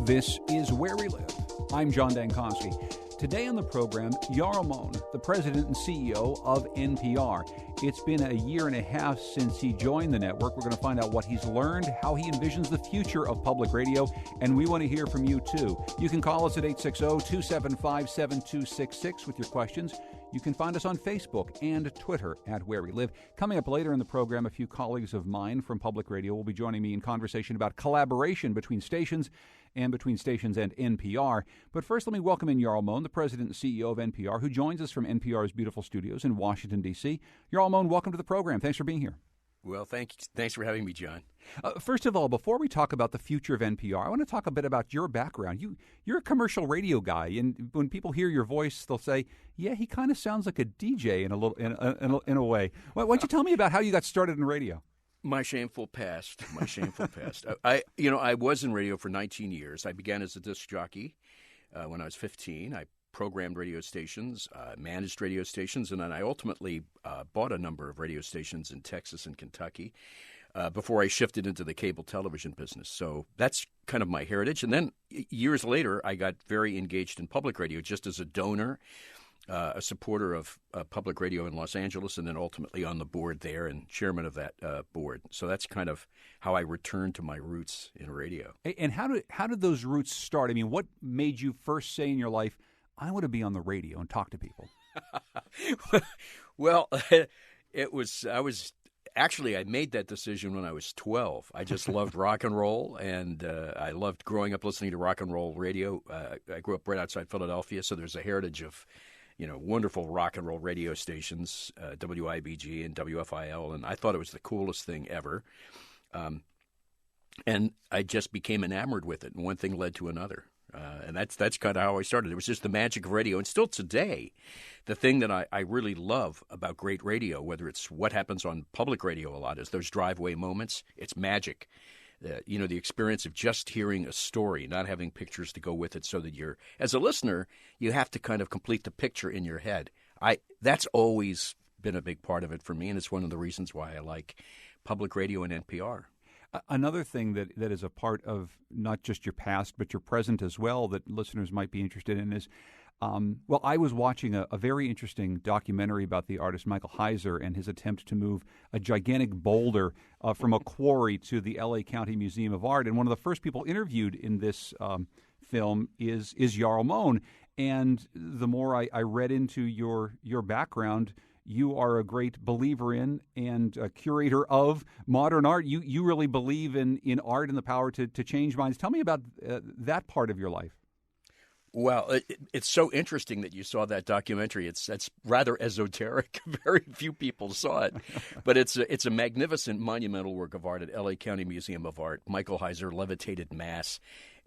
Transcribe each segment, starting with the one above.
This is Where We Live. I'm John Dankosky. Today on the program, Jarl Mohn, the president and CEO of NPR. It's been a year and a half since he joined the network. We're going to find out what he's learned, how he envisions the future of public radio, and we want to hear from you, too. You can call us at 860-275-7266 with your questions. You can find us on Facebook and Twitter at Where We Live. Coming up later in the program, a few colleagues of mine from public radio will be joining me in conversation about collaboration between stations and NPR. But first, let me welcome in Jarl Mohn, the president and CEO of NPR, who joins us from NPR's beautiful studios in Washington, D.C. Jarl Mohn, welcome to the program. Thanks for being here. Well, thanks for having me, John. First of all, before we talk about the future of NPR, I want to talk a bit about your background. You're a commercial radio guy, and when people hear your voice, they'll say, "Yeah, he kind of sounds like a DJ in a way." Why don't you tell me about how you got started in radio? My shameful past. I was in radio for 19 years. I began as a disc jockey when I was 15. I programmed radio stations, managed radio stations, and then I ultimately bought a number of radio stations in Texas and Kentucky before I shifted into the cable television business. So that's kind of my heritage. And then years later, I got very engaged in public radio just as a donor, a supporter of public radio in Los Angeles, and then ultimately on the board there and chairman of that board. So that's kind of how I returned to my roots in radio. And how did those roots start? I mean, what made you first say in your life, I want to be on the radio and talk to people? Well, I made that decision when I was 12. I just loved rock and roll, and I loved growing up listening to rock and roll radio. I grew up right outside Philadelphia, so there's a heritage of, wonderful rock and roll radio stations, WIBG and WFIL, and I thought it was the coolest thing ever. And I just became enamored with it, and one thing led to another. And that's kind of how I started. It was just the magic of radio. And still today, the thing that I really love about great radio, whether it's what happens on public radio a lot, is those driveway moments. It's magic. The experience of just hearing a story, not having pictures to go with it, so that as a listener, you have to kind of complete the picture in your head. That's always been a big part of it for me, and it's one of the reasons why I like public radio and NPR. Another thing that is a part of not just your past, but your present as well, that listeners might be interested in is, I was watching a very interesting documentary about the artist Michael Heiser and his attempt to move a gigantic boulder from a quarry to the L.A. County Museum of Art. And one of the first people interviewed in this film is Jarl Mohn. And the more I read into your background, you are a great believer in and a curator of modern art. You really believe in art and the power to change minds. Tell me about that part of your life. Well, it's so interesting that you saw that documentary. It's rather esoteric. Very few people saw it, but it's a magnificent monumental work of art at L.A. County Museum of Art. Michael Heiser, Levitated Mass.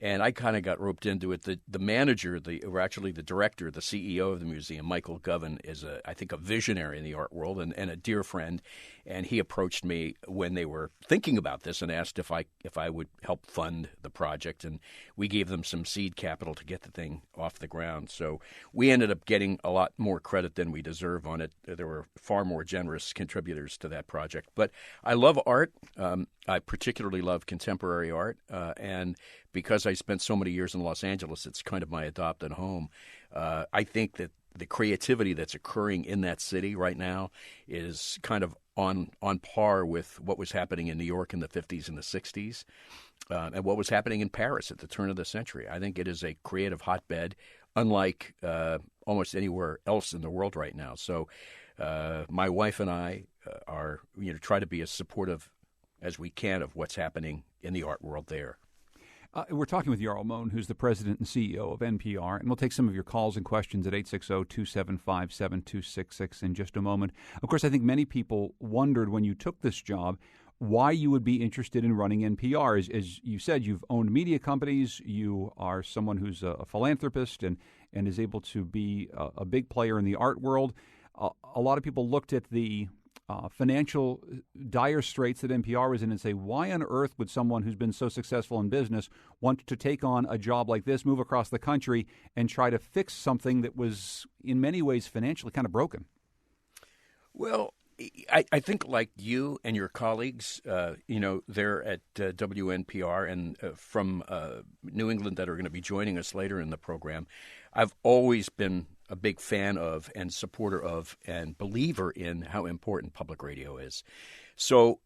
And I kind of got roped into it. The manager, or actually the director, the CEO of the museum, Michael Govan, is I think a visionary in the art world and a dear friend. And he approached me when they were thinking about this and asked if I would help fund the project. And we gave them some seed capital to get the thing off the ground. So we ended up getting a lot more credit than we deserve on it. There were far more generous contributors to that project. But I love art. I particularly love contemporary art, and because I spent so many years in Los Angeles, it's kind of my adopted home. I think that the creativity that's occurring in that city right now is kind of on par with what was happening in New York in the 50s and the 60s, and what was happening in Paris at the turn of the century. I think it is a creative hotbed, unlike almost anywhere else in the world right now. So my wife and I are try to be as supportive as we can of what's happening in the art world there. We're talking with Jarl Mohn, who's the president and CEO of NPR, and we'll take some of your calls and questions at 860-275-7266 in just a moment. Of course, I think many people wondered when you took this job why you would be interested in running NPR. As you said, you've owned media companies, you are someone who's a philanthropist and is able to be a big player in the art world. A lot of people looked at the financial dire straits that NPR was in and say, why on earth would someone who's been so successful in business want to take on a job like this, move across the country, and try to fix something that was in many ways financially kind of broken? Well, I think like you and your colleagues, there at WNPR and from New England that are going to be joining us later in the program, I've always been a big fan of and supporter of and believer in how important public radio is. So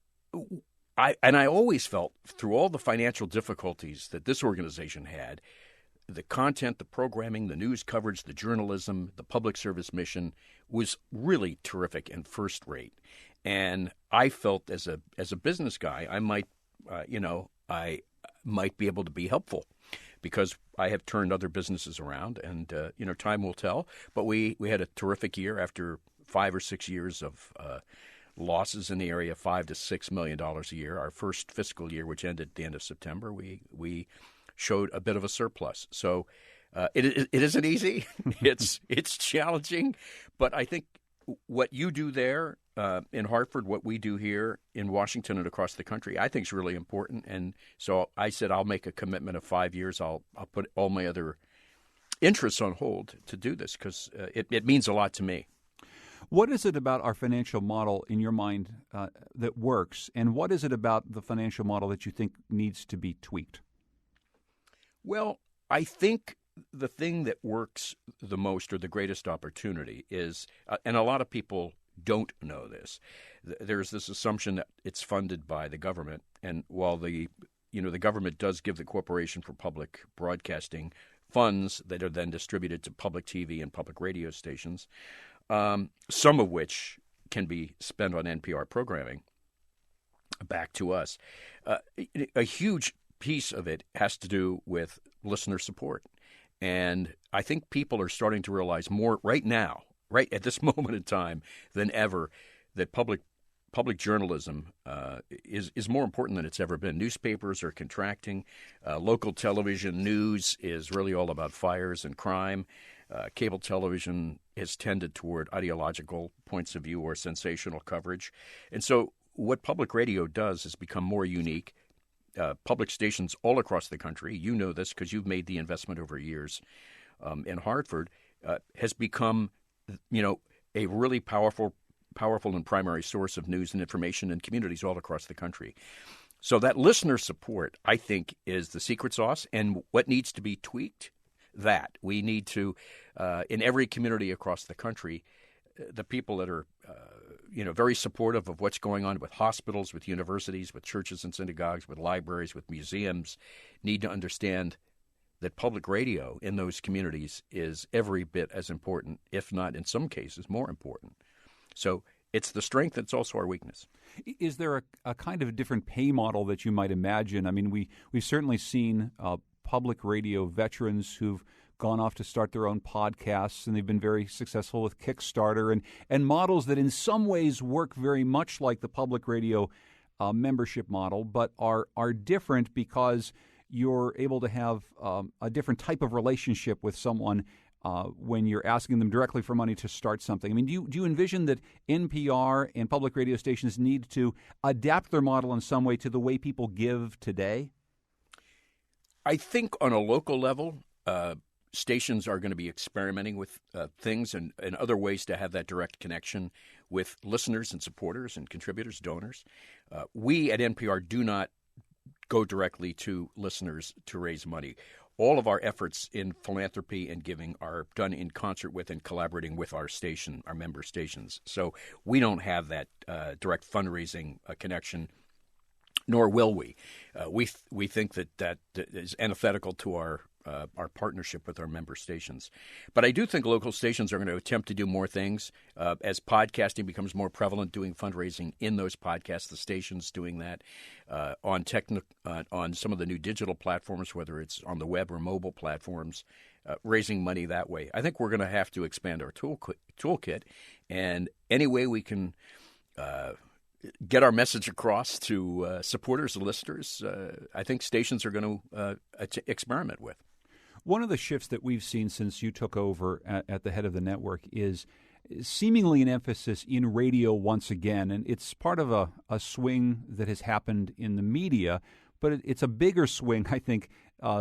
I always felt through all the financial difficulties that this organization had, the content, the programming, the news coverage, the journalism, the public service mission was really terrific and first rate. And I felt as a business guy, I might be able to be helpful because I have turned other businesses around, and time will tell. But we had a terrific year after 5 or 6 years of losses in the area of $5 to $6 million a year. Our first fiscal year, which ended at the end of September, we showed a bit of a surplus. So it isn't easy. It's challenging, but I think what you do there in Hartford, what we do here in Washington and across the country, I think is really important. And so I said I'll make a commitment of 5 years. I'll put all my other interests on hold to do this because it means a lot to me. What is it about our financial model in your mind that works, and what is it about the financial model that you think needs to be tweaked? Well, I think the thing that works the most or the greatest opportunity is, and a lot of people don't know this, there's this assumption that it's funded by the government. And while the government does give the Corporation for Public Broadcasting funds that are then distributed to public TV and public radio stations, some of which can be spent on NPR programming back to us, a huge piece of it has to do with listener support. And I think people are starting to realize more right now, right at this moment in time than ever, that public journalism is more important than it's ever been. Newspapers are contracting. Local television news is really all about fires and crime. Cable television has tended toward ideological points of view or sensational coverage. And so what public radio does is become more unique. Public stations all across the country, you know this because you've made the investment over years in Hartford, has become, a really powerful and primary source of news and information in communities all across the country. So that listener support, I think, is the secret sauce. And what needs to be tweaked, that we need to, in every community across the country, the people that are very supportive of what's going on with hospitals, with universities, with churches and synagogues, with libraries, with museums, need to understand that public radio in those communities is every bit as important, if not in some cases more important. So it's the strength, it's also our weakness. Is there a kind of different pay model that you might imagine? I mean, we've certainly seen public radio veterans who've gone off to start their own podcasts, and they've been very successful with Kickstarter and models that in some ways work very much like the public radio membership model, but are different because you're able to have a different type of relationship with someone when you're asking them directly for money to start something. I mean, do you envision that NPR and public radio stations need to adapt their model in some way to the way people give today? I think on a local level, stations are going to be experimenting with things and other ways to have that direct connection with listeners and supporters and contributors, donors. We at NPR do not go directly to listeners to raise money. All of our efforts in philanthropy and giving are done in concert with and collaborating with our station, our member stations. So we don't have that direct fundraising connection, nor will we. We think that is antithetical to our partnership with our member stations. But I do think local stations are going to attempt to do more things. As podcasting becomes more prevalent, doing fundraising in those podcasts, the stations doing that on some of the new digital platforms, whether it's on the web or mobile platforms, raising money that way. I think we're going to have to expand our toolkit, and any way we can get our message across to supporters and listeners, I think stations are going to experiment with. One of the shifts that we've seen since you took over at the head of the network is seemingly an emphasis in radio once again, and it's part of a swing that has happened in the media, but it's a bigger swing, I think,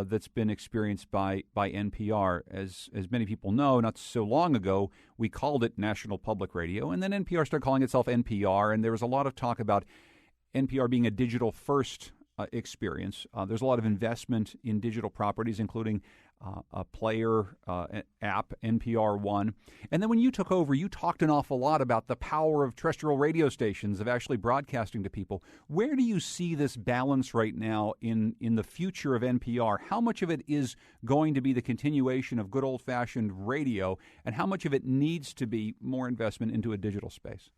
that's been experienced by NPR. As many people know, not so long ago, we called it National Public Radio, and then NPR started calling itself NPR, and there was a lot of talk about NPR being a digital-first experience. There's a lot of investment in digital properties, including a player app, NPR One. And then when you took over, you talked an awful lot about the power of terrestrial radio stations, of actually broadcasting to people. Where do you see this balance right now in the future of NPR? How much of it is going to be the continuation of good old-fashioned radio, and how much of it needs to be more investment into a digital space?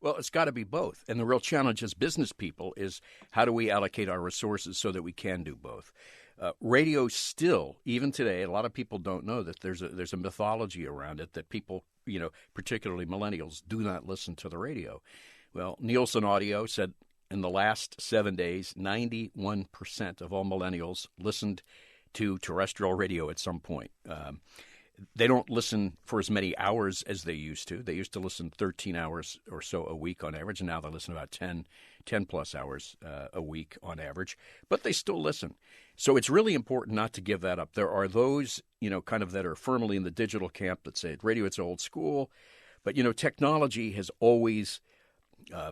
Well, it's got to be both. And the real challenge as business people is how do we allocate our resources so that we can do both? Radio still, even today, a lot of people don't know that there's a mythology around it that people, particularly millennials, do not listen to the radio. Well, Nielsen Audio said in the last 7 days, 91% of all millennials listened to terrestrial radio at some point. They don't listen for as many hours as they used to. They used to listen 13 hours or so a week on average, and now they listen about 10-plus hours a week on average. But they still listen. So it's really important not to give that up. There are those, kind of that are firmly in the digital camp that say radio, it's old school. But, technology has always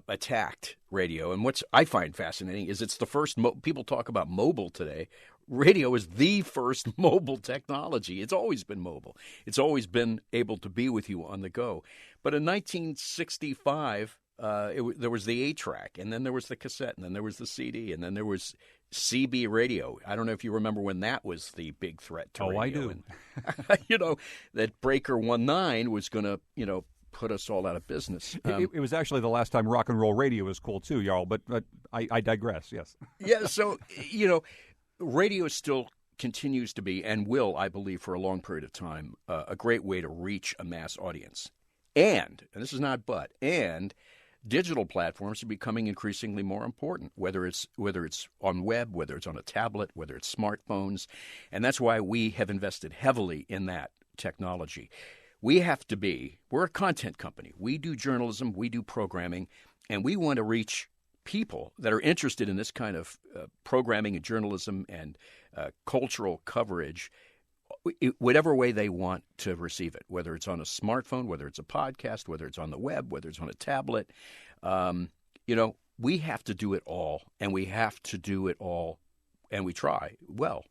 attacked radio. And what I find fascinating is it's the first people talk about mobile today. Radio is the first mobile technology. It's always been mobile. It's always been able to be with you on the go. But in 1965, there was the 8-track, and then there was the cassette, and then there was the CD, and then there was CB radio. I don't know if you remember when that was the big threat to radio. I do. And, that Breaker 19 was going to, put us all out of business. It was actually the last time rock and roll radio was cool too, Jarl, but I digress, yes. Yeah, so, radio still continues to be and will, I believe, for a long period of time, a great way to reach a mass audience. And this is not but, and digital platforms are becoming increasingly more important, whether it's on web, whether it's on a tablet, whether it's smartphones. And that's why we have invested heavily in that technology. We're a content company. We do journalism, we do programming, and we want to reach people that are interested in this kind of programming and journalism and cultural coverage, whatever way they want to receive it, whether it's on a smartphone, whether it's a podcast, whether it's on the web, whether it's on a tablet. We have to do it all, and we have to do it all, and we try well.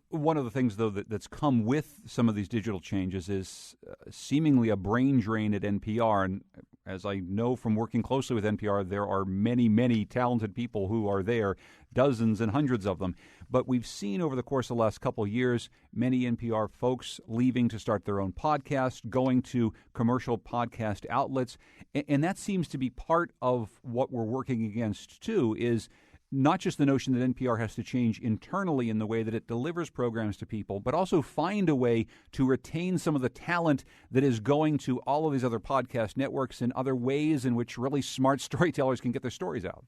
One of the things, though, that's come with some of these digital changes is seemingly a brain drain at NPR. And as I know from working closely with NPR, there are many, many talented people who are there, dozens and hundreds of them. But we've seen over the course of the last couple of years, many NPR folks leaving to start their own podcast, going to commercial podcast outlets. And that seems to be part of what we're working against, too, is not just the notion that NPR has to change internally in the way that it delivers programs to people, but also find a way to retain some of the talent that is going to all of these other podcast networks and other ways in which really smart storytellers can get their stories out.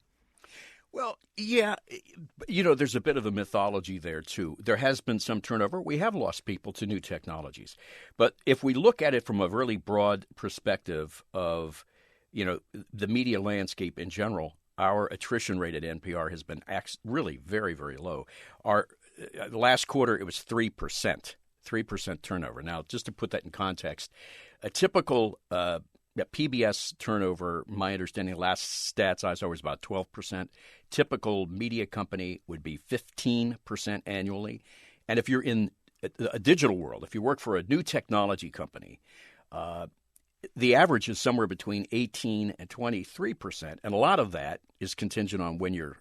Well, yeah, there's a bit of a mythology there, too. There has been some turnover. We have lost people to new technologies. But if we look at it from a really broad perspective of, the media landscape in general, our attrition rate at NPR has been really very, very low. Our last quarter, it was 3% turnover. Now, just to put that in context, a typical PBS turnover, my understanding, last stats I saw was about 12%. Typical media company would be 15% annually. And if you're in a digital world, if you work for a new technology company, the average is somewhere between 18 and 23%, and a lot of that is contingent on when your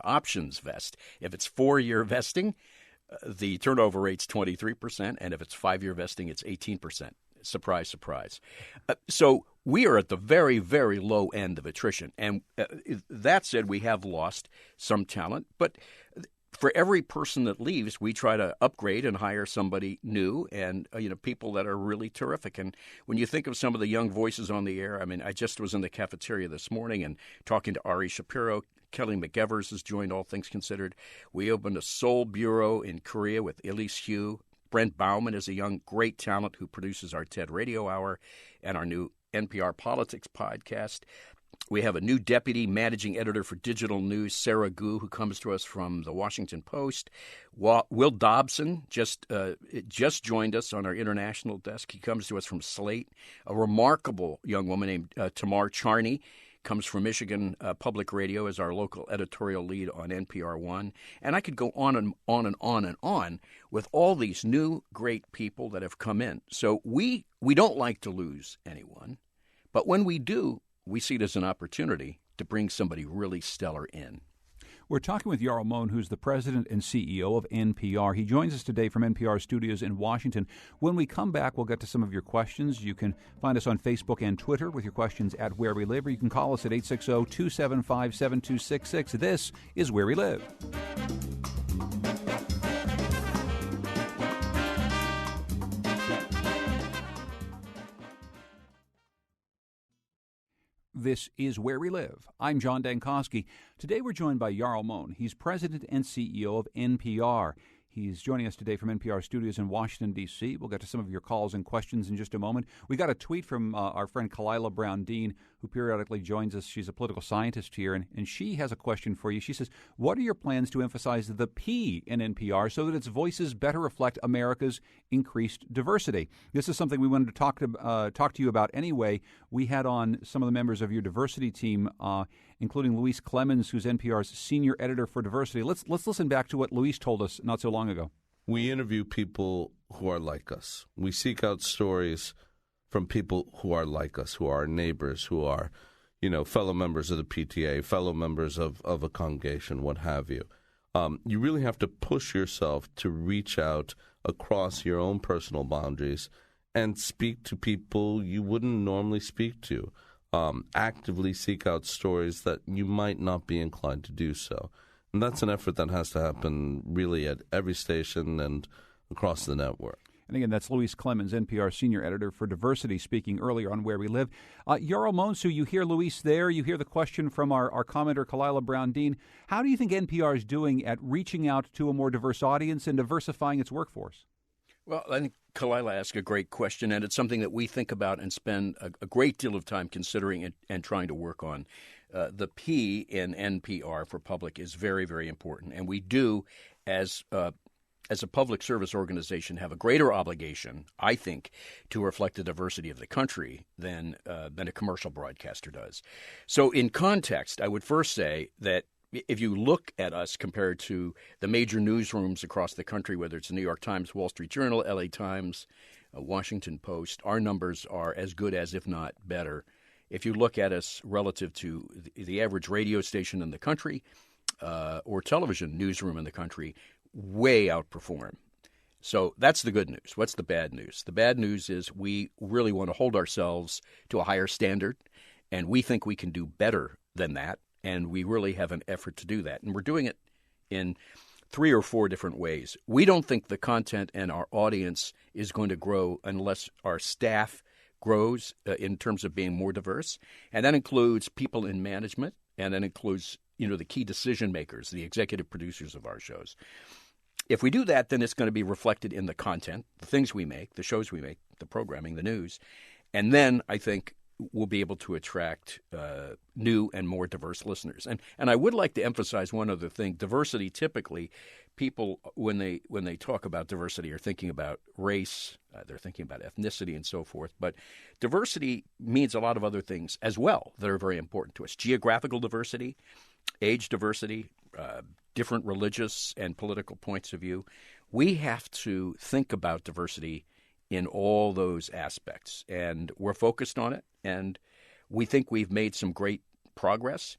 options vest. If it's 4-year vesting, the turnover rate's 23%, and if it's 5-year vesting, it's 18%. Surprise, surprise. So we are at the very, very low end of attrition, and that said, we have lost some talent, but for every person that leaves, we try to upgrade and hire somebody new and, people that are really terrific. And when you think of some of the young voices on the air, I just was in the cafeteria this morning and talking to Ari Shapiro. Kelly McEvers has joined All Things Considered. We opened a Seoul bureau in Korea with Elise Hu. Brent Bauman is a young, great talent who produces our TED Radio Hour and our new NPR Politics podcast. We have a new deputy managing editor for digital news, Sarah Gu, who comes to us from the Washington Post. Will Dobson just joined us on our international desk. He comes to us from Slate. A remarkable young woman named Tamar Charney comes from Michigan Public Radio as our local editorial lead on NPR One. And I could go on and on and on and on with all these new great people that have come in. So we don't like to lose anyone, but when we do, we see it as an opportunity to bring somebody really stellar in. We're talking with Jarl Mohn, who's the president and CEO of NPR. He joins us today from NPR studios in Washington. When we come back, we'll get to some of your questions. You can find us on Facebook and Twitter with your questions at Where We Live, or you can call us at 860-275-7266. This is Where We Live. This is Where We Live. I'm John Dankosky. Today we're joined by Jarl Mohn. He's president and CEO of NPR. He's joining us today from NPR studios in Washington, D.C. We'll get to some of your calls and questions in just a moment. We got a tweet from our friend Kalila Brown-Dean, who periodically joins us. She's a political scientist here, and she has a question for you. She says, what are your plans to emphasize the P in NPR so that its voices better reflect America's increased diversity? This is something we wanted to talk to you about anyway. We had on some of the members of your diversity team, including Luis Clemens, who's NPR's senior editor for diversity. Let's listen back to what Luis told us not so long ago. We interview people who are like us. We seek out stories from people who are like us, who are our neighbors, who are, fellow members of the PTA, fellow members of a congregation, what have you. You really have to push yourself to reach out across your own personal boundaries and speak to people you wouldn't normally speak to. Actively seek out stories that you might not be inclined to do so. And that's an effort that has to happen really at every station and across the network. And again, that's Luis Clemens, NPR senior editor for diversity, speaking earlier on Where We Live. Jarl Mohn, so you hear Luis there. You hear the question from our commenter, Kalila Brown-Dean. How do you think NPR is doing at reaching out to a more diverse audience and diversifying its workforce? Well, I think Kalila asked a great question, and it's something that we think about and spend a great deal of time considering and trying to work on. The P in NPR for public is very, very important, and we do, as a public service organization, have a greater obligation, I think, to reflect the diversity of the country than a commercial broadcaster does. So in context, I would first say that if you look at us compared to the major newsrooms across the country, whether it's the New York Times, Wall Street Journal, L.A. Times, Washington Post, our numbers are as good as, if not better. If you look at us relative to the average radio station in the country or television newsroom in the country, way outperform. So that's the good news. What's the bad news? The bad news is we really want to hold ourselves to a higher standard, and we think we can do better than that. And we really have an effort to do that. And we're doing it in 3 or 4 different ways. We don't think the content and our audience is going to grow unless our staff grows in terms of being more diverse. And that includes people in management, and that includes, the key decision makers, the executive producers of our shows. If we do that, then it's going to be reflected in the content, the things we make, the shows we make, the programming, the news. And then I think we'll be able to attract new and more diverse listeners. And I would like to emphasize one other thing. Diversity, typically, people, when they talk about diversity, are thinking about race, they're thinking about ethnicity and so forth. But diversity means a lot of other things as well that are very important to us. Geographical diversity, age diversity, different religious and political points of view. We have to think about diversity in all those aspects, and we're focused on it, and we think we've made some great progress,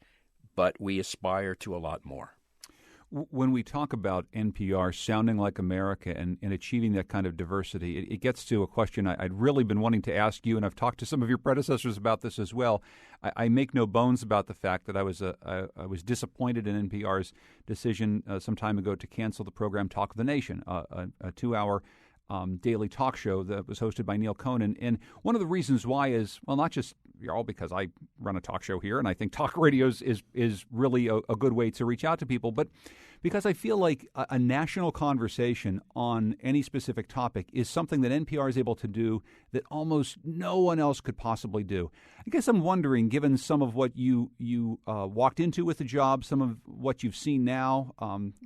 but we aspire to a lot more. When we talk about NPR sounding like America and achieving that kind of diversity, it gets to a question I'd really been wanting to ask you, and I've talked to some of your predecessors about this as well. I make no bones about the fact that I was disappointed in NPR's decision some time ago to cancel the program Talk of the Nation, a 2-hour daily talk show that was hosted by Neil Conan. And one of the reasons why is, well, not just Jarl, because I run a talk show here, and I think talk radio is really a good way to reach out to people, but because I feel like a national conversation on any specific topic is something that NPR is able to do that almost no one else could possibly do. I guess I'm wondering, given some of what you walked into with the job, some of what you've seen now,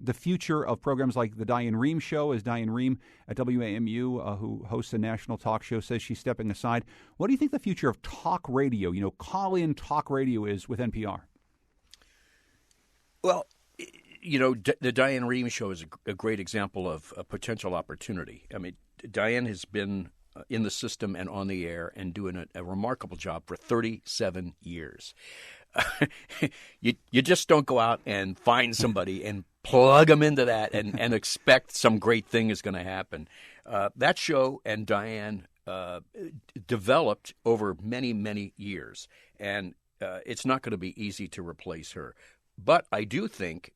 the future of programs like the Diane Rehm Show, as Diane Rehm at WAMU, who hosts a national talk show, says she's stepping aside. What do you think the future of talk radio, call-in talk radio is with NPR? Well, the Diane Rehm Show is a great example of a potential opportunity. I mean, Diane has been in the system and on the air and doing a remarkable job for 37 years. You just don't go out and find somebody and plug them into that and expect some great thing is going to happen. That show and Diane developed over many, many years, and it's not going to be easy to replace her. But I do think,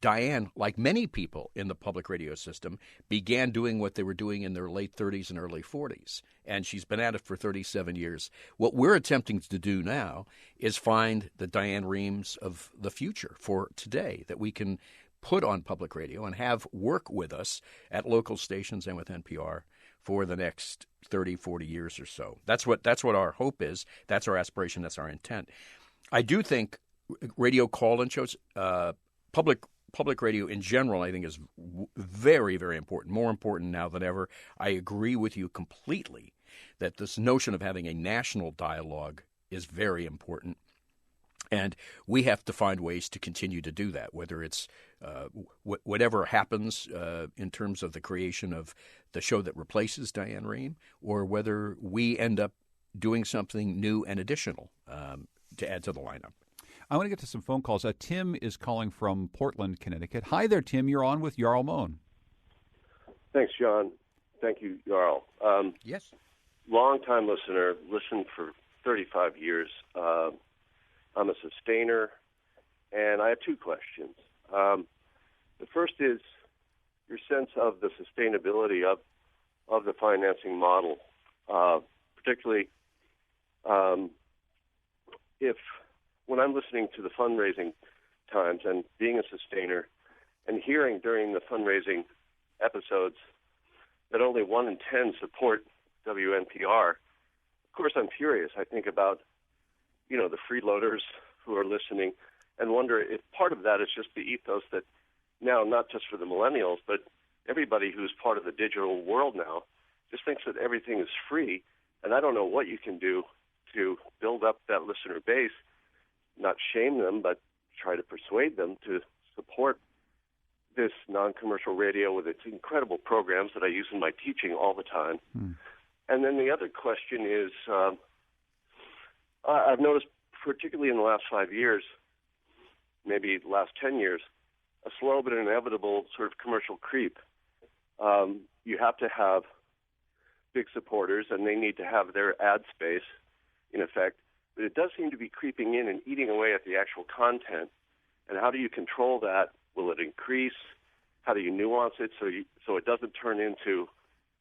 Diane, like many people in the public radio system, began doing what they were doing in their late 30s and early 40s, and she's been at it for 37 years. What we're attempting to do now is find the Diane Rehms of the future for today that we can put on public radio and have work with us at local stations and with NPR for the next 30, 40 years or so. That's what our hope is. That's our aspiration. That's our intent. I do think radio call-in shows, public radio in general, I think is very, very important, more important now than ever. I agree with you completely that this notion of having a national dialogue is very important. And we have to find ways to continue to do that, whether it's whatever happens in terms of the creation of the show that replaces Diane Rehm, or whether we end up doing something new and additional to add to the lineup. I want to get to some phone calls. Tim is calling from Portland, Connecticut. Hi there, Tim. You're on with Jarl Mohn. Thanks, John. Thank you, Jarl. Yes. Long-time listener, listened for 35 years. I'm a sustainer, and I have two questions. The first is your sense of the sustainability of the financing model, particularly if when I'm listening to the fundraising times and being a sustainer and hearing during the fundraising episodes that only 1 in 10 support WNPR, of course I'm furious. I think about, the freeloaders who are listening and wonder if part of that is just the ethos that now, not just for the millennials, but everybody who's part of the digital world now just thinks that everything is free. And I don't know what you can do to build up that listener base, not shame them, but try to persuade them to support this non-commercial radio with its incredible programs that I use in my teaching all the time. And then the other question is, I've noticed, particularly in the last 5 years, maybe the last 10 years, a slow but inevitable sort of commercial creep. You have to have big supporters, and they need to have their ad space, in effect. But it does seem to be creeping in and eating away at the actual content. And how do you control that? Will it increase? How do you nuance it so it doesn't turn into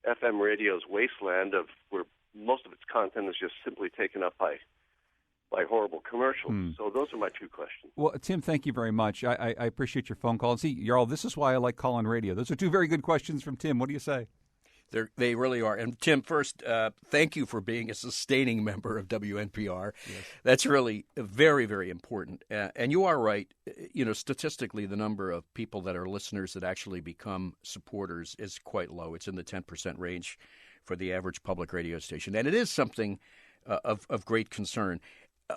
FM radio's wasteland of where most of its content is just simply taken up by horrible commercials? So those are my two questions. Well, Tim, thank you very much. I appreciate your phone call. And see, Jarl, this is why I like call-in radio. Those are two very good questions from Tim. What do you say? They really are. And Tim, first, thank you for being a sustaining member of WNPR. Yes. That's really very, very important. And you are right. Statistically, the number of people that are listeners that actually become supporters is quite low. It's in the 10% range for the average public radio station. And it is something of great concern.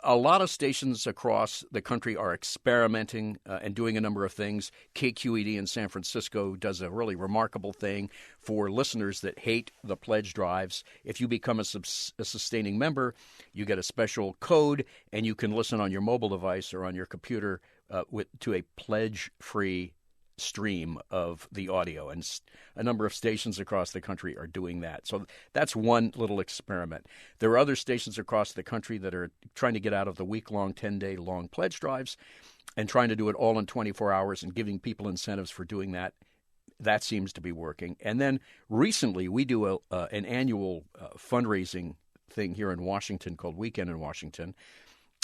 A lot of stations across the country are experimenting and doing a number of things. KQED in San Francisco does a really remarkable thing for listeners that hate the pledge drives. If you become a sustaining member, you get a special code, and you can listen on your mobile device or on your computer to a pledge-free stream of the audio, and a number of stations across the country are doing that. So that's one little experiment. There are other stations across the country that are trying to get out of the week-long, 10-day-long pledge drives and trying to do it all in 24 hours and giving people incentives for doing that. That seems to be working. And then recently we do an annual fundraising thing here in Washington called Weekend in Washington,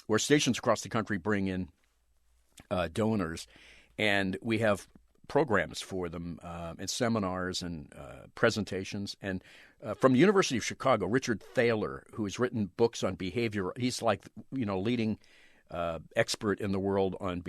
where stations across the country bring in donors, and we have programs for them and seminars and presentations. And from the University of Chicago, Richard Thaler, who has written books on behavior, he's like, leading expert in the world on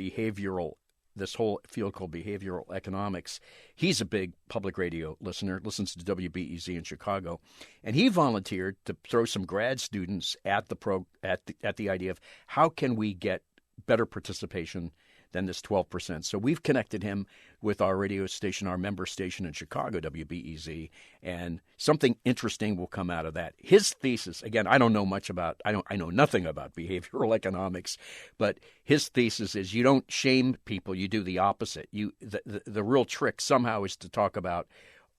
this whole field called behavioral economics. He's a big public radio listener, listens to WBEZ in Chicago, and he volunteered to throw some grad students at the idea of how can we get better participation than this 12%. So we've connected him with our radio station, our member station in Chicago, WBEZ, and something interesting will come out of that. His thesis, again, I know nothing about behavioral economics, but his thesis is you don't shame people, you do the opposite. The real trick somehow is to talk about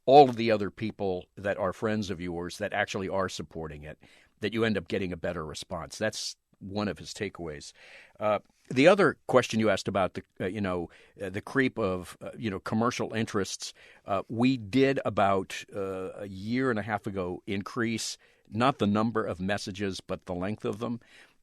all of the other people that are friends of yours that actually are supporting it, that you end up getting a better response. That's one of his takeaways. The other question you asked about the creep of commercial interests, we did about a year and a half ago increase not the number of messages but the length of them,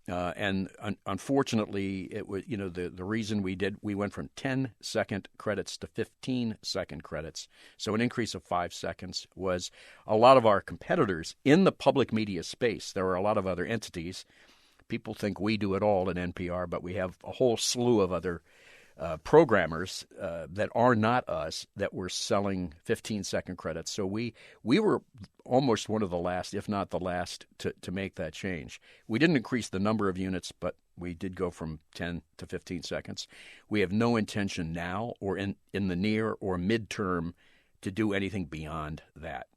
and unfortunately it was the reason we went from 10-second credits to 15-second credits, so an increase of 5 seconds was a lot of our competitors in the public media space. There are a lot of other entities. People think we do it all at NPR, but we have a whole slew of other programmers that are not us that were selling 15-second credits. So we were almost one of the last, if not the last, to make that change. We didn't increase the number of units, but we did go from 10 to 15 seconds. We have no intention now or in the near or midterm to do anything beyond that.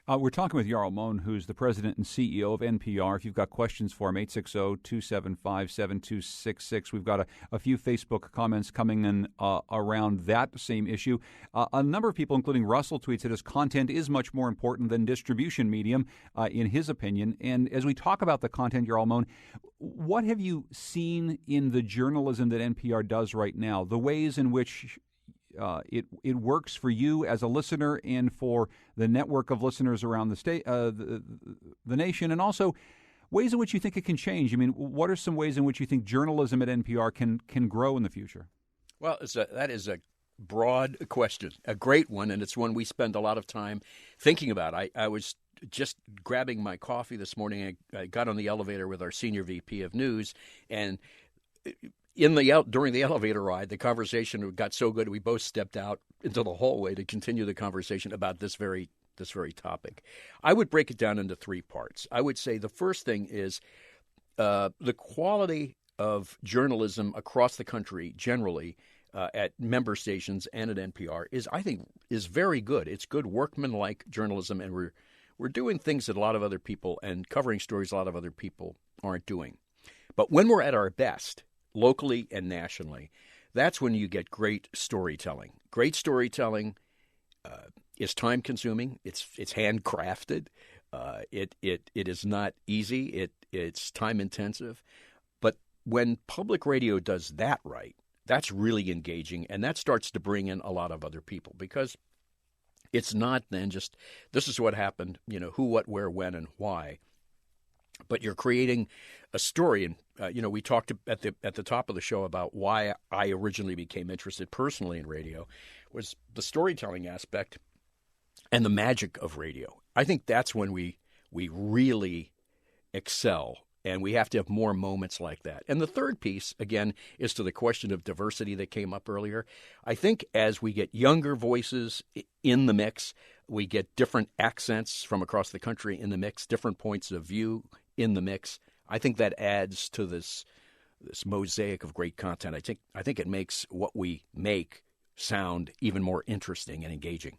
We're talking with Jarl Mohn, who's the president and CEO of NPR. If you've got questions for him, 860-275-7266. We've got a few Facebook comments coming in around that same issue. A number of people, including Russell, tweets that his content is much more important than distribution medium, in his opinion. And as we talk about the content, Jarl Mohn, what have you seen in the journalism that NPR does right now, the ways in which it works for you as a listener and for the network of listeners around the nation, and also ways in which you think it can change? I mean, what are some ways in which you think journalism at NPR can grow in the future? Well, that is a broad question, a great one, and it's one we spend a lot of time thinking about. I was just grabbing my coffee this morning. I got on the elevator with our senior VP of news, and during the elevator ride, the conversation got so good we both stepped out into the hallway to continue the conversation about this very topic. I would break it down into three parts. I would say the first thing is the quality of journalism across the country generally at member stations and at NPR is very good. It's good workmanlike journalism, and we're doing things that a lot of other people and covering stories a lot of other people aren't doing. But when we're at our best, locally and nationally, that's when you get great storytelling. Great storytelling is time-consuming. It's handcrafted. It is not easy. It's time-intensive. But when public radio does that right, that's really engaging, and that starts to bring in a lot of other people, because it's not then just this is what happened, who, what, where, when, and why. But you're creating a story, and we talked at the top of the show about why I originally became interested personally in radio, was the storytelling aspect and the magic of radio. I think that's when we really excel, and we have to have more moments like that. And the third piece, again, is to the question of diversity that came up earlier. I think as we get younger voices in the mix, we get different accents from across the country in the mix, different points of view in the mix. I think that adds to this mosaic of great content. I think it makes what we make sound even more interesting and engaging.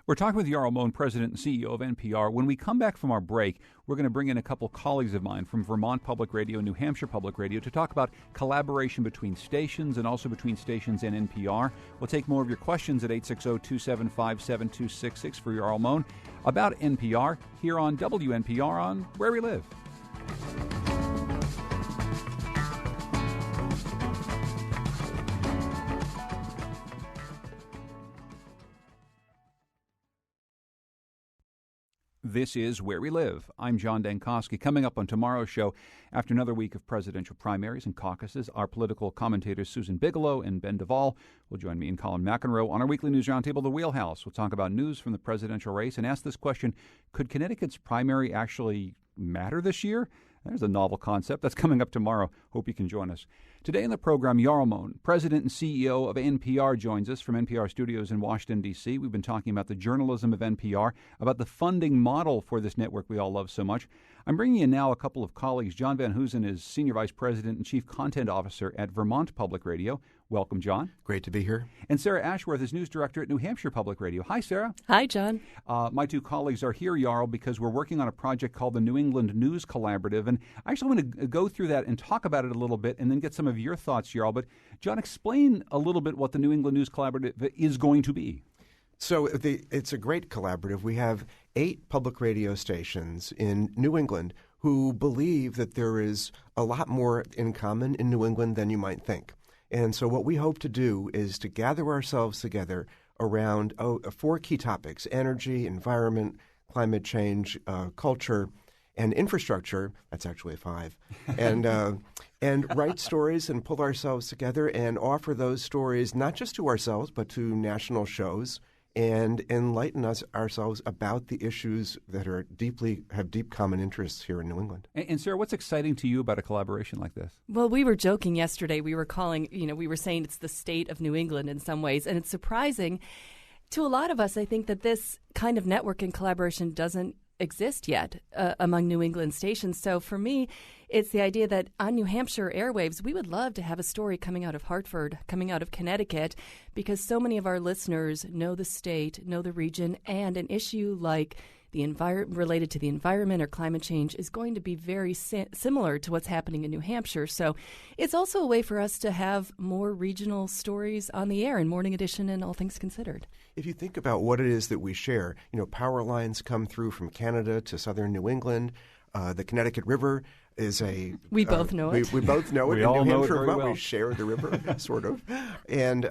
We're talking with Jarl Mohn, president and CEO of NPR. When we come back from our break, we're going to bring in a couple colleagues of mine from Vermont Public Radio and New Hampshire Public Radio to talk about collaboration between stations and also between stations and NPR. We'll take more of your questions at 860-275-7266 for Jarl Mohn about NPR here on WNPR on Where We Live. This is Where We Live. I'm John Dankosky. Coming up on tomorrow's show, after another week of presidential primaries and caucuses, our political commentators Susan Bigelow and Ben Duvall will join me and Colin McEnroe on our weekly news roundtable, The Wheelhouse. We'll talk about news from the presidential race and ask this question: could Connecticut's primary actually matter this year? There's a novel concept. That's coming up tomorrow. Hope you can join us. Today in the program, Jarl Mohn, President and CEO of NPR, joins us from NPR studios in Washington, D.C. We've been talking about the journalism of NPR, about the funding model for this network we all love so much. I'm bringing in now a couple of colleagues. John Van Hoosen is Senior Vice President and Chief Content Officer at Vermont Public Radio. Welcome, John. Great to be here. And Sarah Ashworth is News Director at New Hampshire Public Radio. Hi, Sarah. Hi, John. My two colleagues are here, Jarl, because we're working on a project called the New England News Collaborative. And I actually want to go through that and talk about it a little bit and then get some of your thoughts, Jarl. But, John, explain a little bit what the New England News Collaborative is going to be. So it's a great collaborative. We have 8 public radio stations in New England who believe that there is a lot more in common in New England than you might think. And so what we hope to do is to gather ourselves together around 4 key topics: energy, environment, climate change, culture, and infrastructure. That's actually 5. And write stories and pull ourselves together and offer those stories not just to ourselves but to national shows and enlighten ourselves about the issues that have deep common interests here in New England. And Sarah, what's exciting to you about a collaboration like this? Well, we were joking yesterday. We were saying it's the state of New England in some ways, and it's surprising to a lot of us. I think that this kind of network and collaboration doesn't exist yet among New England stations. So for me, it's the idea that on New Hampshire airwaves, we would love to have a story coming out of Hartford, coming out of Connecticut, because so many of our listeners know the state, know the region, and an issue like the related to the environment or climate change is going to be very similar to what's happening in New Hampshire. So it's also a way for us to have more regional stories on the air in Morning Edition and All Things Considered. If you think about what it is that we share, power lines come through from Canada to southern New England. The Connecticut River is a... We both know it. We both know it. We in all New know it Hampshire, very well. We share the river, sort of. And,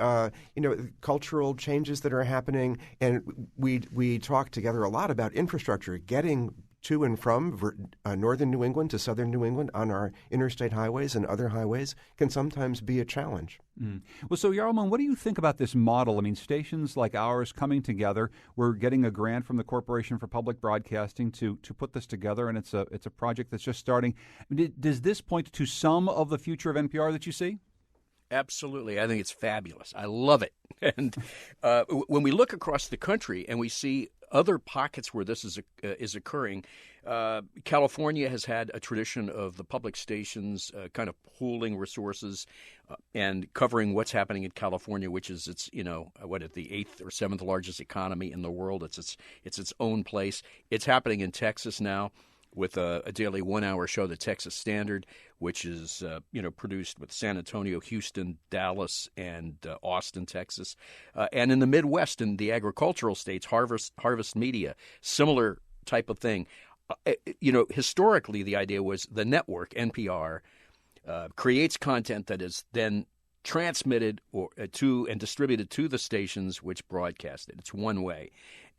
cultural changes that are happening. And we talk together a lot about infrastructure, getting to and from northern New England to southern New England on our interstate highways and other highways can sometimes be a challenge. Mm. Well, so Jarl Mohn, what do you think about this model? I mean, stations like ours coming together. We're getting a grant from the Corporation for Public Broadcasting to put this together, and it's a project that's just starting. Does this point to some of the future of NPR that you see? Absolutely. I think it's fabulous. I love it. And when we look across the country and we see other pockets where this is occurring, California has had a tradition of the public stations kind of pooling resources and covering what's happening in California, which is the 8th or 7th largest economy in the world. It's its own place. It's happening in Texas now with a daily 1-hour show, the Texas Standard, which is produced with San Antonio, Houston, Dallas, and Austin, Texas, and in the Midwest, in the agricultural states, Harvest Media, similar type of thing. Historically, the idea was the network NPR creates content that is then transmitted to and distributed to the stations which broadcast it. It's one way.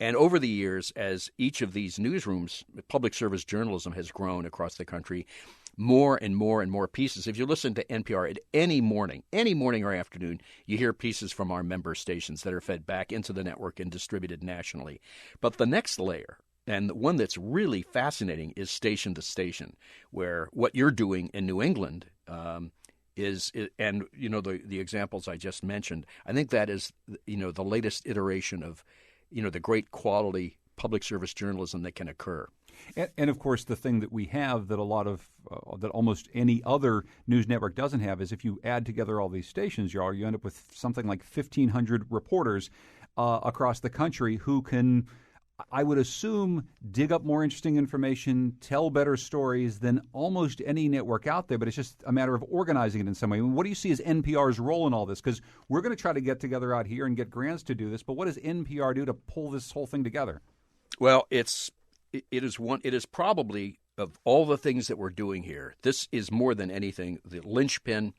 And over the years, as each of these newsrooms, public service journalism has grown across the country, more and more and more pieces. If you listen to NPR at any morning or afternoon, you hear pieces from our member stations that are fed back into the network and distributed nationally. But the next layer, and the one that's really fascinating, is station to station, where what you're doing in New England is the examples I just mentioned. I think that is the latest iteration of the great quality public service journalism that can occur. And of course, the thing that we have that that almost any other news network doesn't have is if you add together all these stations, you end up with something like 1,500 reporters across the country who can, I would assume, dig up more interesting information, tell better stories than almost any network out there, but it's just a matter of organizing it in some way. I mean, what do you see as NPR's role in all this? Because we're going to try to get together out here and get grants to do this, but what does NPR do to pull this whole thing together? Well, it is probably, of all the things that we're doing here, this is more than anything the linchpin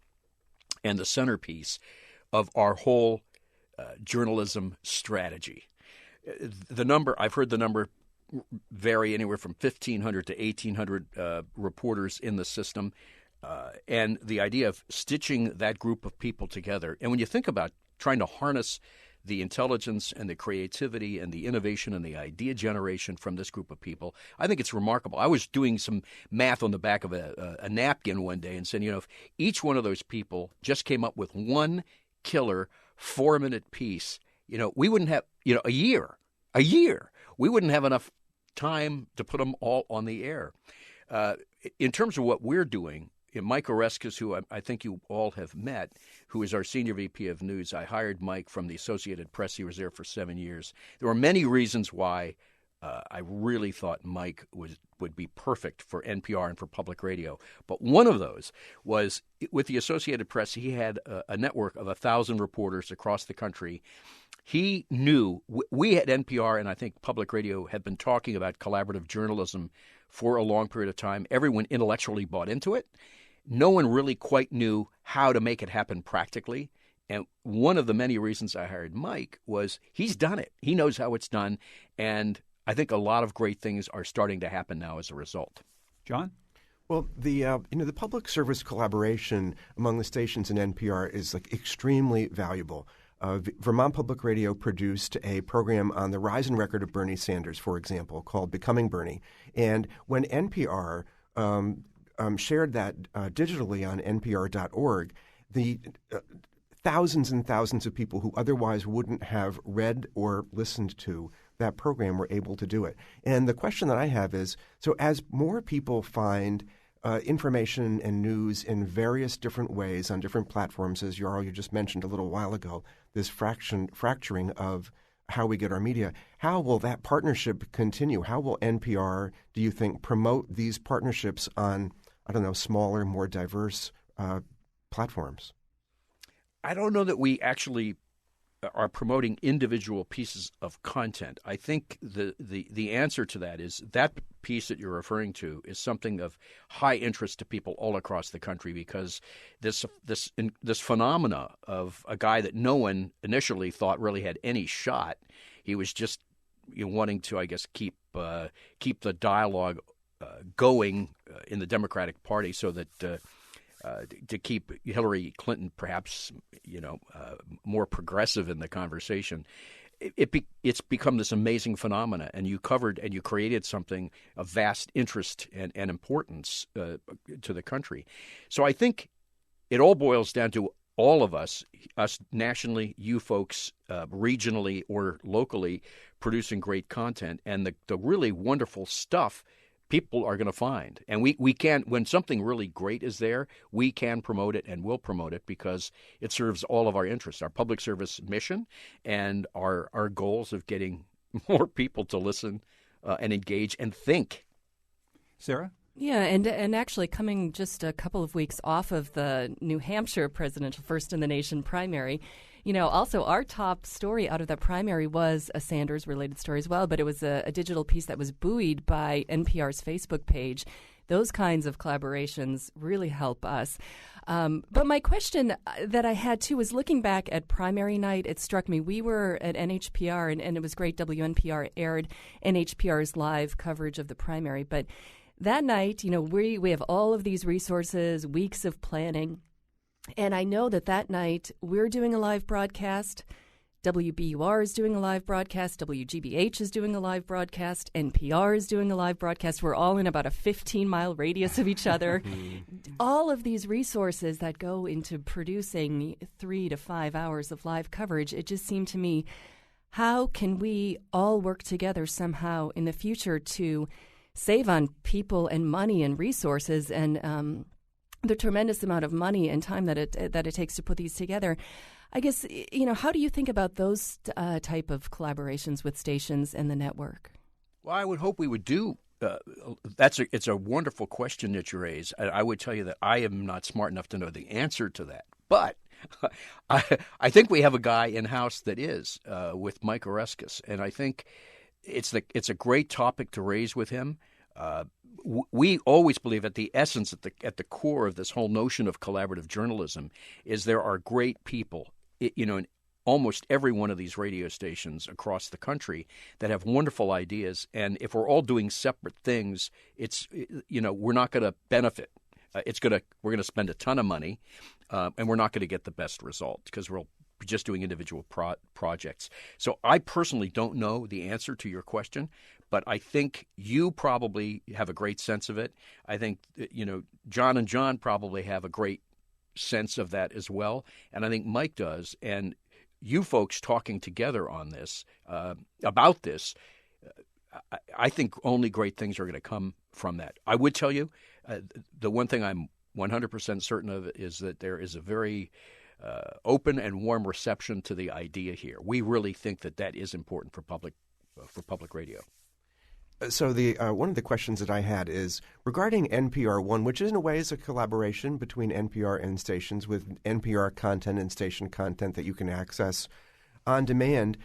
and the centerpiece of our whole journalism strategy. I've heard the number vary anywhere from 1,500 to 1,800 reporters in the system. And the idea of stitching that group of people together. And when you think about trying to harness the intelligence and the creativity and the innovation and the idea generation from this group of people, I think it's remarkable. I was doing some math on the back of a napkin one day and said, if each one of those people just came up with one killer 4-minute piece, we wouldn't have, a year, we wouldn't have enough time to put them all on the air. In terms of what we're doing, Mike Oreskes, who I think you all have met, who is our Senior VP of News. I hired Mike from the Associated Press. He was there for 7 years. There were many reasons why I really thought Mike would be perfect for NPR and for public radio. But one of those was with the Associated Press, he had a network of 1,000 reporters across the country. He knew we at NPR and I think public radio had been talking about collaborative journalism for a long period of time. Everyone intellectually bought into it. No one really quite knew how to make it happen practically. And one of the many reasons I hired Mike was he's done it. He knows how it's done. And I think a lot of great things are starting to happen now as a result. John? Well, the public service collaboration among the stations in NPR is extremely valuable. Vermont Public Radio produced a program on the rise and record of Bernie Sanders, for example, called Becoming Bernie. And when NPR shared that digitally on npr.org, the thousands and thousands of people who otherwise wouldn't have read or listened to that program were able to do it. And the question that I have is, so as more people find information and news in various different ways on different platforms, as Jarl, you just mentioned a little while ago, this fracturing of how we get our media, how will that partnership continue? How will NPR, do you think, promote these partnerships on, smaller, more diverse platforms? I don't know that we actually are promoting individual pieces of content. I think the answer to that is that piece that you're referring to is something of high interest to people all across the country, because this phenomena of a guy that no one initially thought really had any shot, he was just wanting to, I guess, keep the dialogue going in the Democratic Party so that to keep Hillary Clinton perhaps more progressive in the conversation. It's become this amazing phenomena, and you covered and you created something of vast interest and importance to the country. So I think it all boils down to all of us nationally, you folks regionally or locally, producing great content, and the really wonderful stuff people are going to find. And we can, when something really great is there, we can promote it and will promote it because it serves all of our interests, our public service mission and our goals of getting more people to listen and engage and think. Sarah? Yeah, and actually coming just a couple of weeks off of the New Hampshire presidential first in the nation primary, also our top story out of that primary was a Sanders-related story as well, but it was a digital piece that was buoyed by NPR's Facebook page. Those kinds of collaborations really help us. But my question that I had, too, was looking back at primary night, it struck me. We were at NHPR, and it was great. WNPR aired NHPR's live coverage of the primary. But that night, we have all of these resources, weeks of planning. And I know that night we're doing a live broadcast, WBUR is doing a live broadcast, WGBH is doing a live broadcast, NPR is doing a live broadcast. We're all in about a 15-mile radius of each other. All of these resources that go into producing 3 to 5 hours of live coverage, it just seemed to me, how can we all work together somehow in the future to save on people and money and resources and the tremendous amount of money and time that it takes to put these together. I guess, how do you think about those type of collaborations with stations and the network? Well, I would hope we would do. It's a wonderful question that you raise. I would tell you that I am not smart enough to know the answer to that. But I think we have a guy in-house that is, with Mike Oreskes. And I think it's a great topic to raise with him. We always believe at the essence, at the core of this whole notion of collaborative journalism is there are great people, in almost every one of these radio stations across the country that have wonderful ideas. And if we're all doing separate things, we're not going to benefit. We're going to spend a ton of money, and we're not going to get the best result because we're just doing individual projects. So I personally don't know the answer to your question, but I think you probably have a great sense of it. I think, John and John probably have a great sense of that as well. And I think Mike does. And you folks talking together on this, about this, I think only great things are going to come from that. I would tell you, the one thing I'm 100% certain of is that there is a very open and warm reception to the idea here. We really think that is important for public radio. So the one of the questions that I had is regarding NPR One, which in a way is a collaboration between NPR and stations with NPR content and station content that you can access on demand.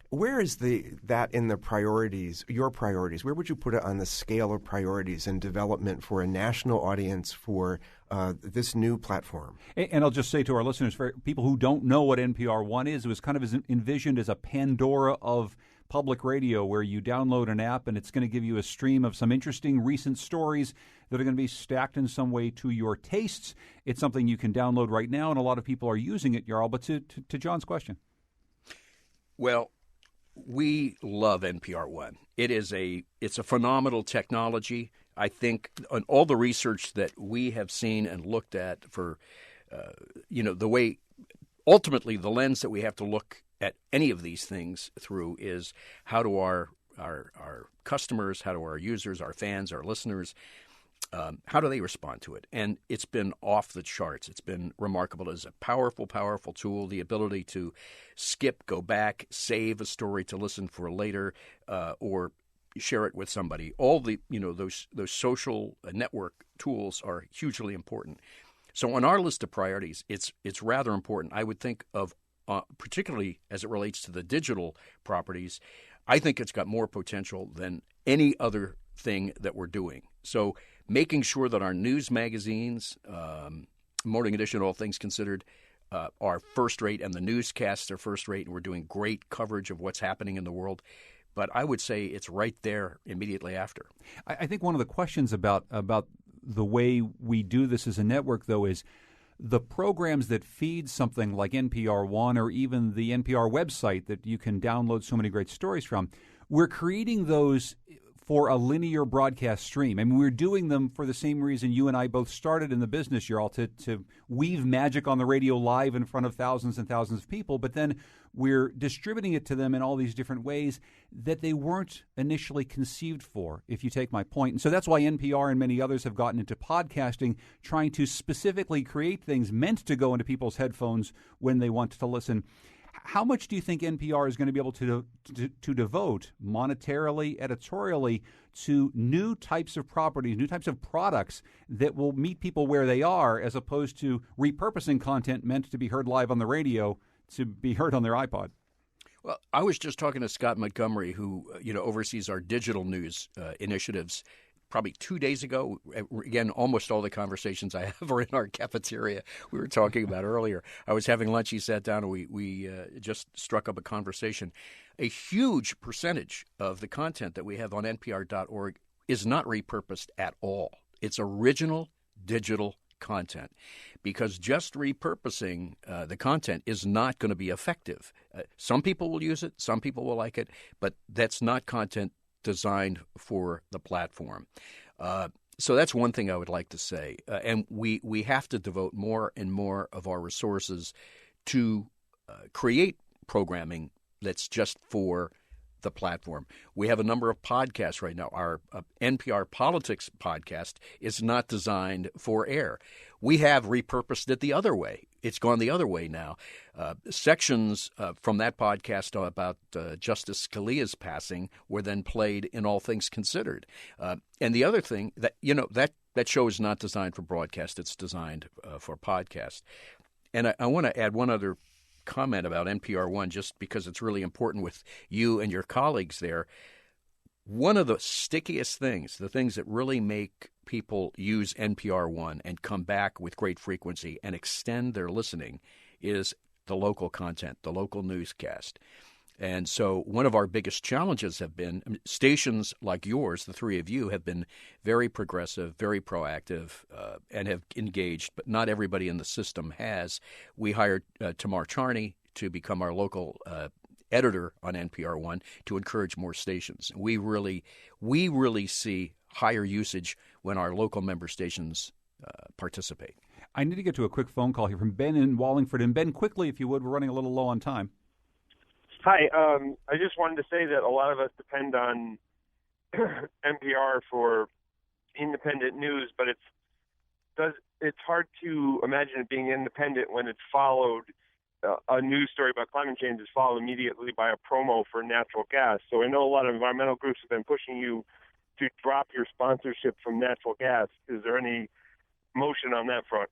Where is that in the priorities, your priorities? Where would you put it on the scale of priorities and development for a national audience for this new platform? And I'll just say to our listeners, for people who don't know what NPR One is, it was kind of envisioned as a Pandora of public radio where you download an app and it's going to give you a stream of some interesting recent stories that are going to be stacked in some way to your tastes. It's something you can download right now, and a lot of people are using it, Jarl. But to John's question. Well, we love NPR One. It's a phenomenal technology. I think on all the research that we have seen and looked at for, the way, ultimately the lens that we have to look at any of these things through is how do our customers, how do our users, our fans, our listeners, how do they respond to it? And it's been off the charts. It's been remarkable. It's a powerful, powerful tool, the ability to skip, go back, save a story to listen for later, or share it with somebody. All the, those social network tools are hugely important. So on our list of priorities, it's rather important. I would think of, particularly as it relates to the digital properties, I think it's got more potential than any other thing that we're doing. So making sure that our news magazines, Morning Edition, All Things Considered, are first rate, and the newscasts are first rate, and we're doing great coverage of what's happening in the world. But I would say it's right there immediately after. I think one of the questions about the way we do this as a network, though, is the programs that feed something like NPR One or even the NPR website that you can download so many great stories from, we're creating those for a linear broadcast stream. I mean, we're doing them for the same reason you and I both started in the business, Jarl, to weave magic on the radio live in front of thousands and thousands of people, but then we're distributing it to them in all these different ways that they weren't initially conceived for, if you take my point. And so that's why NPR and many others have gotten into podcasting, trying to specifically create things meant to go into people's headphones when they want to listen. How much do you think NPR is going to be able to devote monetarily, editorially, to new types of properties, new types of products that will meet people where they are, as opposed to repurposing content meant to be heard live on the radio to be heard on their iPod? Well, I was just talking to Scott Montgomery, who oversees our digital news initiatives, probably 2 days ago. Again, almost all the conversations I have are in our cafeteria we were talking about earlier. I was having lunch. He sat down, and we just struck up a conversation. A huge percentage of the content that we have on NPR.org is not repurposed at all. It's original digital content, because just repurposing the content is not going to be effective. Some people will use it, some people will like it, but that's not content designed for the platform. So that's one thing I would like to say. And we have to devote more and more of our resources to create programming that's just for the platform. We have a number of podcasts right now. Our NPR Politics podcast is not designed for air. We have repurposed it the other way. It's gone the other way now. Sections from that podcast about Justice Scalia's passing were then played in All Things Considered. And the other thing that show is not designed for broadcast. It's designed for podcast. And I want to add one other comment about NPR One, just because it's really important with you and your colleagues there. One of the stickiest things, the things that really make people use NPR One and come back with great frequency and extend their listening, is the local content, the local newscast. And so one of our biggest challenges have been stations like yours, the three of you, have been very progressive, very proactive, and have engaged, but not everybody in the system has. We hired Tamar Charney to become our local editor on NPR One to encourage more stations. We really see higher usage when our local member stations participate. I need to get to a quick phone call here from Ben in Wallingford. And Ben, quickly, if you would, we're running a little low on time. Hi. I just wanted to say that a lot of us depend on NPR for independent news, but it's hard to imagine it being independent when it's followed. A news story about climate change is followed immediately by a promo for natural gas. So I know a lot of environmental groups have been pushing you to drop your sponsorship from natural gas. Is there any motion on that front?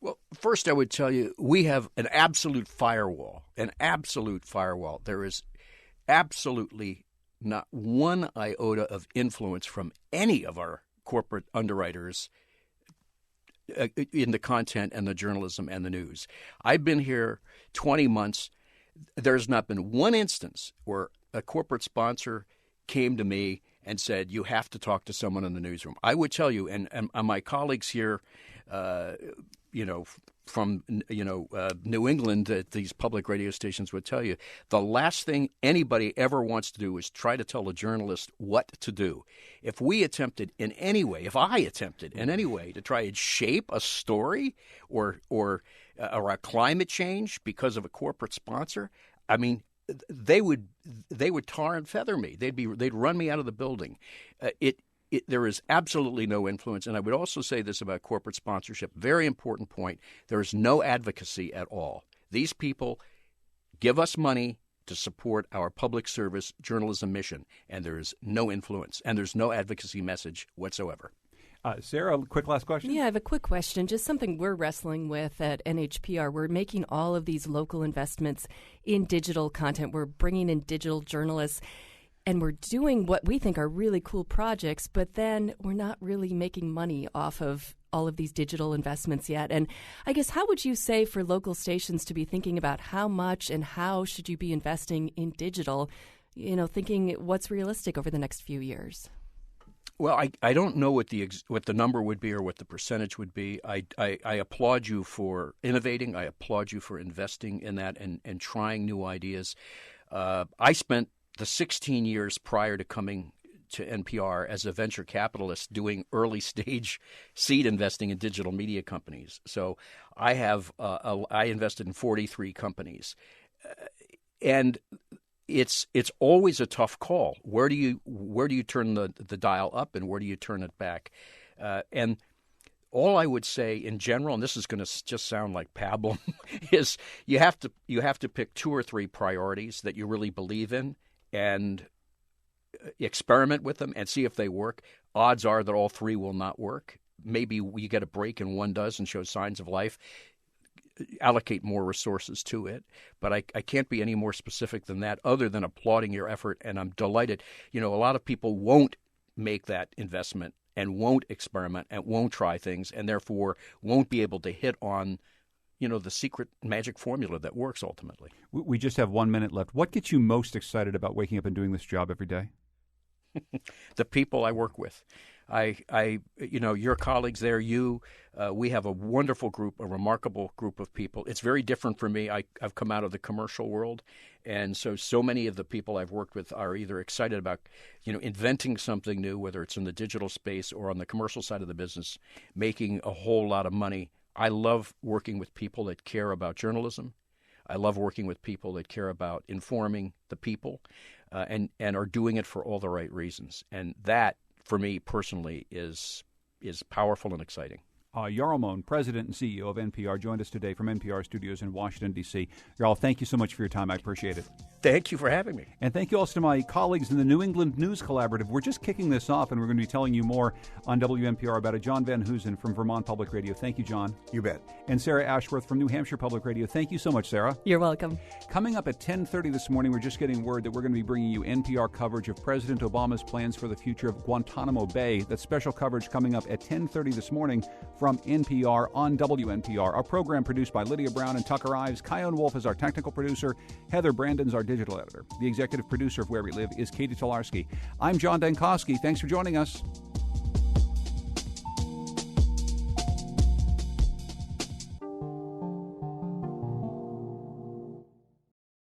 Well, first I would tell you we have an absolute firewall. There is absolutely not one iota of influence from any of our corporate underwriters in the content and the journalism and the news. I've been here 20 months. There's not been one instance where a corporate sponsor came to me and said, you have to talk to someone in the newsroom. I would tell you, and my colleagues here, from New England at these public radio stations would tell you, the last thing anybody ever wants to do is try to tell a journalist what to do. If I attempted in any way to try and shape a story or a climate change because of a corporate sponsor, I mean, they would tar and feather me. They'd run me out of the building. There is absolutely no influence. And I would also say this about corporate sponsorship. Very important point. There is no advocacy at all. These people give us money to support our public service journalism mission, and there is no influence, and there's no advocacy message whatsoever. Sarah, quick last question. Yeah, I have a quick question. Just something we're wrestling with at NHPR. We're making all of these local investments in digital content. We're bringing in digital journalists, and we're doing what we think are really cool projects, but then we're not really making money off of all of these digital investments yet. And I guess how would you say for local stations to be thinking about how much and how should you be investing in digital, thinking what's realistic over the next few years? Well, I don't know what the number would be or what the percentage would be. I applaud you for innovating. I applaud you for investing in that and trying new ideas. I spent the 16 years prior to coming to NPR as a venture capitalist doing early stage seed investing in digital media companies. So I invested in 43 companies, and it's always a tough call. Where do you turn the dial up and where do you turn it back? And all I would say in general, and this is going to just sound like pablum, is you have to pick 2 or 3 priorities that you really believe in and experiment with them and see if they work. Odds are that all 3 will not work. Maybe you get a break and one does and shows signs of life. Allocate more resources to it. But I can't be any more specific than that other than applauding your effort, and I'm delighted. A lot of people won't make that investment and won't experiment and won't try things and therefore won't be able to hit on the secret magic formula that works ultimately. We just have 1 minute left. What gets you most excited about waking up and doing this job every day? The people I work with. Your colleagues there, we have a wonderful group, a remarkable group of people. It's very different for me. I've come out of the commercial world, and so many of the people I've worked with are either excited about, inventing something new, whether it's in the digital space or on the commercial side of the business, making a whole lot of money. I love working with people that care about journalism. I love working with people that care about informing the people and are doing it for all the right reasons. And that, for me personally, is powerful and exciting. Jarl Mohn, President and CEO of NPR, joined us today from NPR studios in Washington, D.C. Jarl, thank you so much for your time. I appreciate it. Thank you for having me. And thank you also to my colleagues in the New England News Collaborative. We're just kicking this off, and we're going to be telling you more on WNPR about it. John Van Hoosen from Vermont Public Radio. Thank you, John. You bet. And Sarah Ashworth from New Hampshire Public Radio. Thank you so much, Sarah. You're welcome. Coming up at 10:30 this morning, we're just getting word that we're going to be bringing you NPR coverage of President Obama's plans for the future of Guantanamo Bay. That's special coverage coming up at 10:30 this morning from NPR on WNPR. Our program produced by Lydia Brown and Tucker Ives. Kyone Wolf is our technical producer. Heather Brandon's our digital editor. The executive producer of Where We Live is Katie Tolarski. I'm John Dankosky. Thanks for joining us.